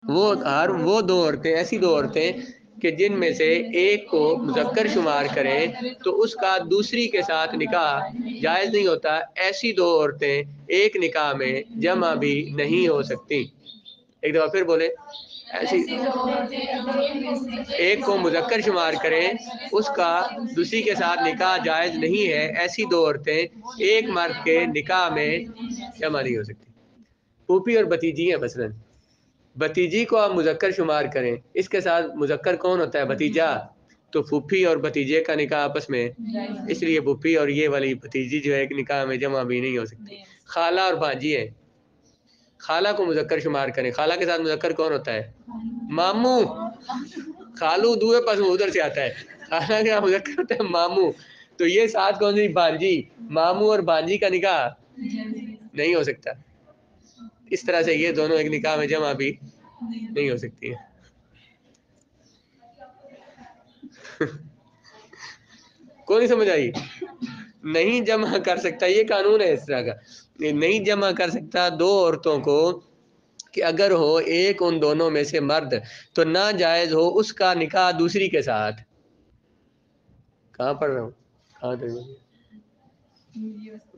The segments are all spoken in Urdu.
وہ دو عورتیں، ایسی دو عورتیں کہ جن میں سے ایک کو مذکر شمار کریں تو اس کا دوسری کے ساتھ نکاح جائز نہیں ہوتا، ایسی دو عورتیں ایک نکاح میں جمع بھی نہیں ہو سکتی۔ ایک دفعہ پھر بولے، ایسی ایک کو مذکر شمار کریں اس کا دوسری کے ساتھ نکاح جائز نہیں ہے، ایسی دو عورتیں ایک مرد کے نکاح میں جمع نہیں ہو سکتی۔ پھوپھی اور بھتیجی ہیں مثلاً، بھتیجی کو آپ مذکر شمار کریں، اس کے ساتھ مذکر کون ہوتا ہے؟ بھتیجا، تو پھوپھی اور بھتیجے کا نکاح آپس میں، اس لیے پھوپھی اور یہ والی بھتیجی جو ہے ایک نکاح میں جمع بھی نہیں ہو سکتی۔ خالہ اور بھانجی ہے، خالہ کو مذکر شمار کریں، خالہ کے ساتھ مذکر کون ہوتا ہے؟ ماموں، خالو دوے پاس ادھر سے آتا ہے، خالہ کا مذکر ہوتا ہے ماموں، تو یہ ساتھ کون سی؟ بھانجی، ماموں اور بھانجی کا نکاح نہیں ہو سکتا۔ اس طرح سے یہ دونوں ایک نکاح میں جمع بھی نہیں ہو سکتی ہے۔ کوئی نہیں سمجھ آئی؟ نہیں جمع کر سکتا، یہ قانون ہے اس طرح کا، نہیں جمع کر سکتا دو عورتوں کو کہ اگر ہو ایک ان دونوں میں سے مرد تو ناجائز ہو اس کا نکاح دوسری کے ساتھ۔ کہاں پڑھ رہا ہوں؟ کہاں تک؟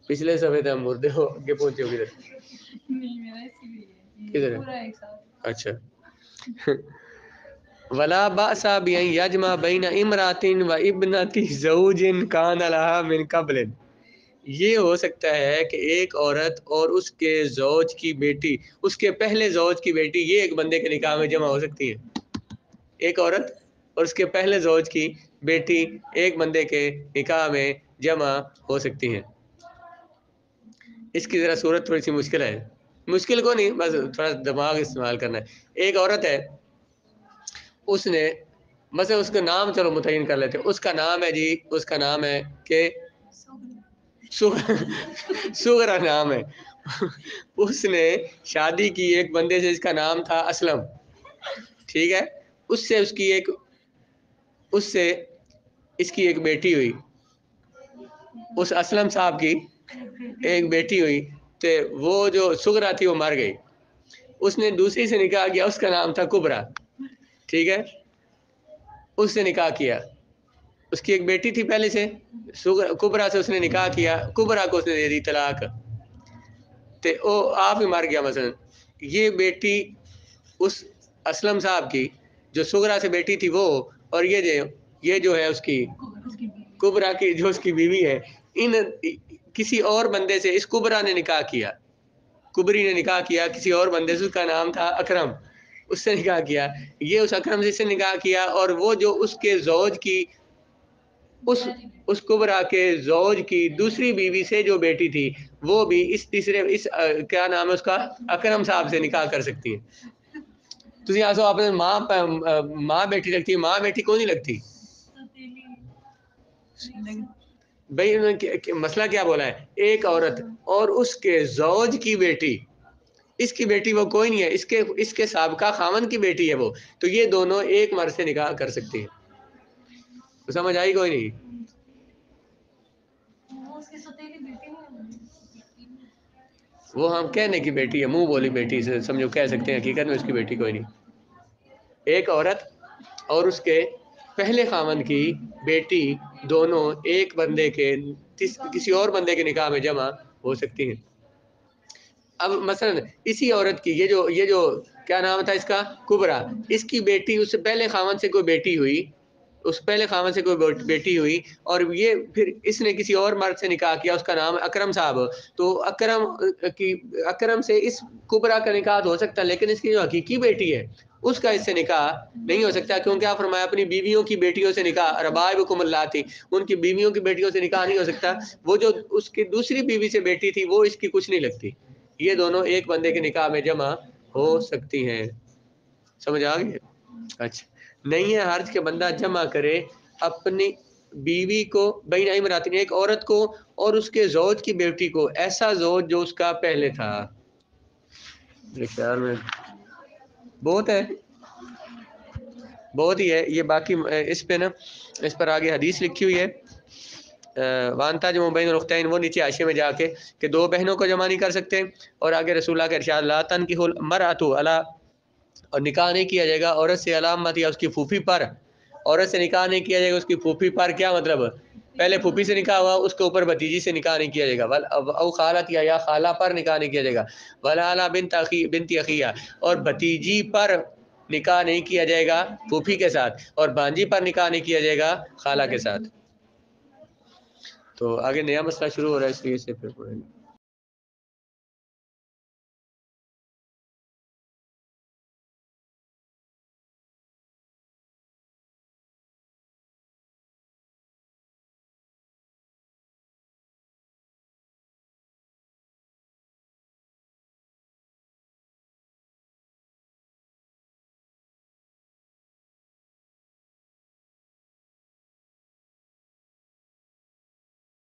پچھلے صفحے تھے ہم مردے ہو، آگے پہنچے ہو کدھر ہے؟ اچھا ولا باس بان یجمع بین امرات و ابنۃ زوج کان لها من قبل، یہ ہو سکتا ہے کہ ایک عورت اور اس کے زوج کی بیٹی، اس کے پہلے زوج کی بیٹی، یہ ایک بندے کے نکاح میں جمع ہو سکتی ہے۔ ایک عورت اور اس کے پہلے زوج کی بیٹی ایک بندے کے نکاح میں جمع ہو سکتی ہیں۔ اس کی ذرا صورت تھوڑی سی مشکل ہے، مشکل کو نہیں، بس تھوڑا دماغ استعمال کرنا ہے۔ ایک عورت ہے، اس نے مثلا اس کا نام چلو متعین کر لیتے، اس کا نام ہے جی، اس کا نام ہے کہ سغرا نام ہے، اس نے شادی کی ایک بندے سے، اس کا نام تھا اسلم، ٹھیک ہے، اس سے اس کی ایک بیٹی ہوئی، اس اسلم صاحب کی ایک بیٹی ہوئی، تو وہ جو سغرا تھی وہ مر گئی، اس نے دوسری سے نکاح کیا، اس کا نام تھا کبرا، ٹھیک ہے، اس سے نکاح کیا، اس کی ایک بیٹی تھی پہلے سے، کبرا سے اس نے نکاح کیا، کبرا کو اس نے دے دی طلاق، تے او آپ ہی مر گیا مثلا، یہ بیٹی اس اسلم صاحب کی جو سغرا سے بیٹی تھی وہ، اور یہ جو ہے اس کی کبرا کی جو اس کی بیوی ہے، ان کسی اور بندے سے اس کبرا نے نکاح کیا، کبری نے نکاح کیا کسی اور بندے سے، اس کا نام تھا اکرم، اس سے نکاح کیا، یہ اس اکرم سے نکاح کیا، اور وہ جو اس کے زوج کی اس کبرا کے زوج کی دوسری بیوی سے جو بیٹی تھی وہ بھی اس کیا نام ہے اس کا، اکرم صاحب سے نکاح کر سکتی ہے۔ تسی آسو آپ نے ماں بیٹی لگتی ہے، ماں بیٹی کو نہیں لگتی بھائی، انہوں نے مسئلہ کیا بولا ہے؟ ایک عورت اور اس کے زوج کی بیٹی، اس کی بیٹی وہ کوئی نہیں ہے، اس کے سابقہ خاوند کی بیٹی ہے وہ، تو یہ دونوں ایک مرد سے نکاح کر سکتی ہیں۔ سمجھ آئی کوئی نہیں؟ وہ ہم کہنے کی بیٹی ہے، منہ بولی بیٹی سے سمجھو کہہ سکتے ہیں، حقیقت میں اس کی بیٹی کوئی نہیں۔ ایک عورت اور اس کے پہلے خاوند کی بیٹی دونوں ایک بندے کے کسی اور بندے کے نکاح میں جمع ہو سکتی ہیں۔ اب مثلا اسی عورت کی یہ جو کیا نام تھا اس کا، کبرا، اس کی بیٹی اس سے پہلے خاوند سے کوئی بیٹی ہوئی، اس پہلے خاوند سے کوئی بیٹی ہوئی، اور یہ پھر اس نے کسی اور مرد سے نکاح کیا، اس کا نام اکرم صاحب، تو اکرم سے اس کبرا کا نکاح ہو سکتا ہے، لیکن اس کی جو حقیقی بیٹی ہے اس کا اس سے نکاح نہیں ہو سکتا، کیونکہ آپ فرمایا اپنی بیویوں کی بیٹیوں سے نکاح، ربائبکم اللاتí، ان کی بیویوں کی بیٹیوں سے نکاح نہیں ہو سکتا، وہ جو اس کی دوسری بیوی سے بیٹی تھی وہ اس کی کچھ نہیں لگتی، یہ دونوں ایک بندے کے نکاح میں جمع ہو سکتی ہیں۔ سمجھ آ گئی؟ اچھا، نہیں ہے حرج کہ بندہ جمع کرے اپنی بیوی کو، بین امراتین، ایک عورت کو اور اس کے زوج کی بیٹی کو، ایسا زوج جو اس کا پہلے تھا۔ میرے خیال میں بہت ہے، بہت ہی ہے یہ، باقی اس پہ نا، اس پر آگے حدیث لکھی ہوئی ہے، وانتا جو بین الاختین، وہ نیچے حاشیے میں جا کے کہ دو بہنوں کو جمع نہیں کر سکتے، اور آگے رسول اللہ کا ارشاد لا تنکحوا المرأۃ علی اور نکاح نہیں کیا جائے گا عورت سے علامت یا اس کی پھوپھی پر. عورت سے نکاح نہیں کیا جائے گا اس کی پھوپھی پر. کیا مطلب؟ پہلے پھوپھی سے نکاح ہوا، اس کے اوپر بھتیجی سے نکاح نہیں کیا جائے گا. او خالت یا خالہ پر نکاح نہیں کیا جائے گا. ولا بنت اخیہ، اور بھتیجی پر نکاح نہیں کیا جائے گا پھوپھی کے ساتھ، اور بانجی پر نکاح نہیں کیا جائے گا خالہ کے ساتھ. تو آگے نیا مسئلہ شروع ہو رہا ہے، اس لیے سے پھر پڑھیں گے.